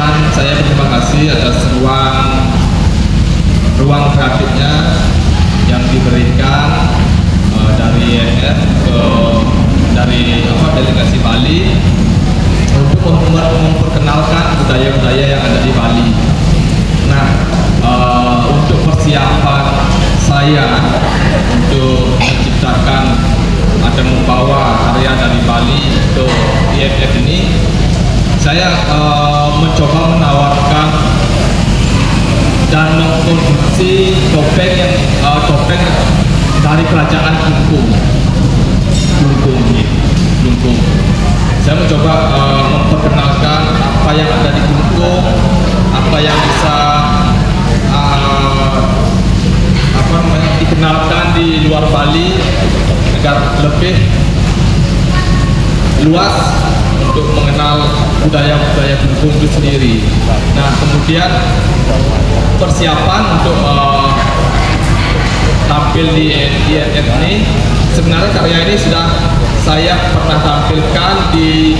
Dan saya berterima kasih atas ruang kreatifnya yang diberikan dari IMF dari delegasi Bali untuk memperkenalkan budaya-budaya yang ada di Bali. Nah, untuk persiapan saya untuk menciptakan atau membawa karya dari Bali ke IMF ini, saya mencoba menawarkan dan mengkonsumsi topeng dari kerajaan Klungkung. Saya mencoba memperkenalkan apa yang ada di Klungkung, apa yang bisa dikenalkan di luar Bali agar lebih luas untuk mengenal budaya-budaya Klungkung itu sendiri. Nah, kemudian persiapan untuk tampil di IMF ini, sebenarnya karya ini sudah saya pernah tampilkan di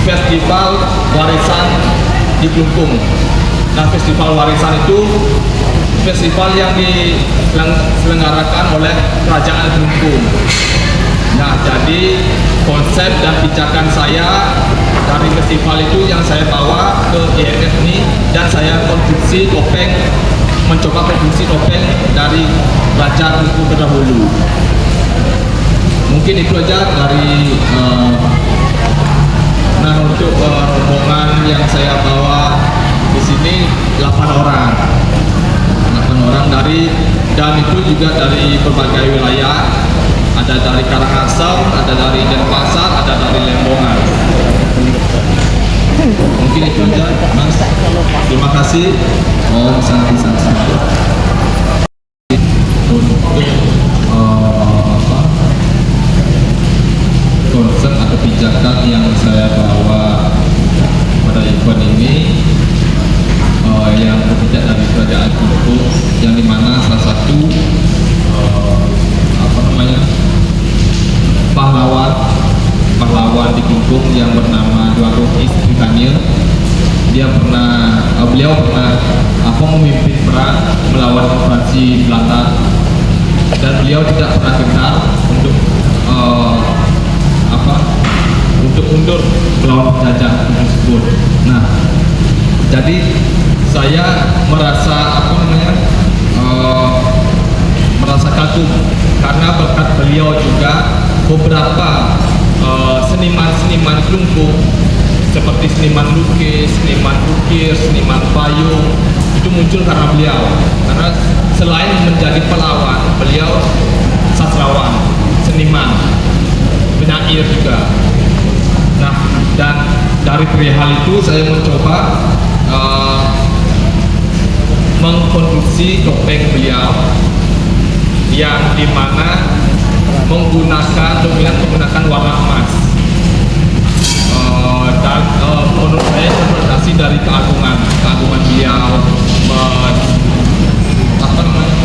Festival Warisan di Klungkung. Nah, Festival Warisan itu festival yang diselenggarakan oleh Kerajaan Klungkung. Nah, jadi konsep dan pijakan saya dari festival itu yang saya bawa ke IMF ini, dan saya mencoba produksi topeng dari Raja Klungkung terdahulu. Mungkin itu aja dari untuk rombongan yang saya bawa di sini 8 orang dan itu juga dari berbagai wilayah. Ada dari Karangasem, ada dari Denpasar, ada dari Lembongan. Mungkin itu aja, Mas. Terima kasih. Om Santi Santi. Untuk konsep atau pijakan yang saya bawa pada event ini, yang berpijak dari Kerajaan Klungkung, yang dimana salah satu pahlawan di Klungkung yang bernama Dwago Isrikanil. Beliau pernah memimpin perang melawan invasi Belanda, dan beliau tidak pernah gentar untuk mundur melawan penjajah tersebut. Nah, jadi saya merasa merasa kagum karena berkat beliau juga beberapa seniman Klungkung seperti seniman lukis, seniman ukir, seniman payung itu muncul karena beliau. Karena selain menjadi pelawak, beliau sastrawan, seniman, penyair juga. Nah, dan dari perihal itu saya mencoba mengkonstruksi topeng beliau yang dimana menggunakan warna emas, dan menurut saya interpretasi dari keagungan beliau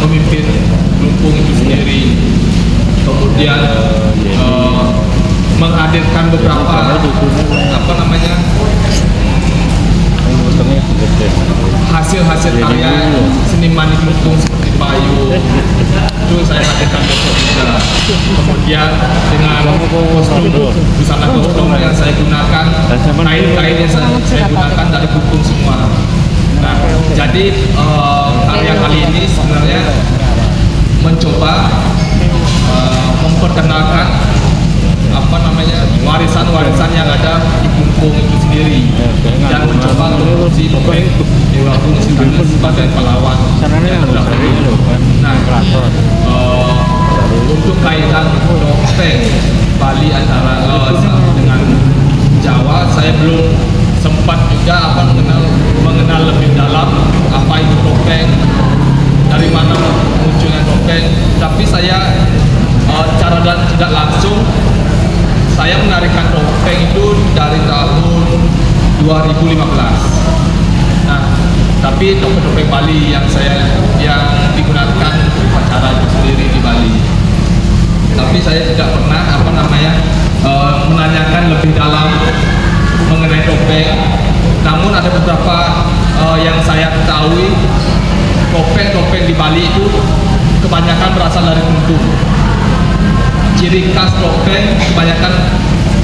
memimpin Klungkung itu sendiri. Kemudian menghadirkan beberapa hasil karya seniman di Klungkung seperti payung itu saya hadirkan besok juga. Kemudian dengan busana kostum yang saya gunakan, kain-kain yang saya gunakan dari Klungkung semua. Nah, jadi karya kali ini sebenarnya mencoba memperkenalkan warisan-warisan yang ada di Klungkung itu sendiri, dan mencoba produksi topeng Dewa Agung Isrikanil sebagai pahlawan yang terdahulu. Nah, untuk kaitan topeng Bali antara dengan Jawa, saya belum sempat juga mengenal lebih dalam apa itu topeng, dari mana munculnya topeng. Tapi saya cara dan tidak langsung saya menarikan topeng itu dari tahun 2015. Nah, tapi topeng Bali yang digunakan upacara itu sendiri di Bali. Tapi saya tidak pernah menanyakan lebih dalam mengenai topeng Namun ada beberapa yang saya ketahui topeng-topeng di Bali itu kebanyakan berasal dari Klungkung. Ciri khas topeng kebanyakan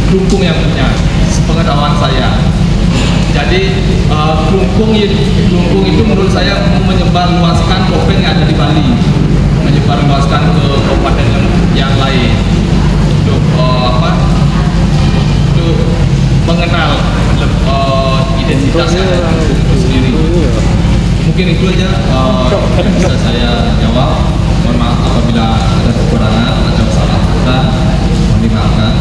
Klungkung yang punya, sepengetahuan saya. Jadi Klungkung itu menurut saya menyebar luaskan topeng yang ada di Bali, menyebar luaskan ke kabupaten yang lain untuk untuk mengenal identitas yang ada di Klungkung itu sendiri. Mungkin itu aja bisa saya jawab. Mohon maaf apabila ada kekurangan atau salah kata, mohon dimaafkan.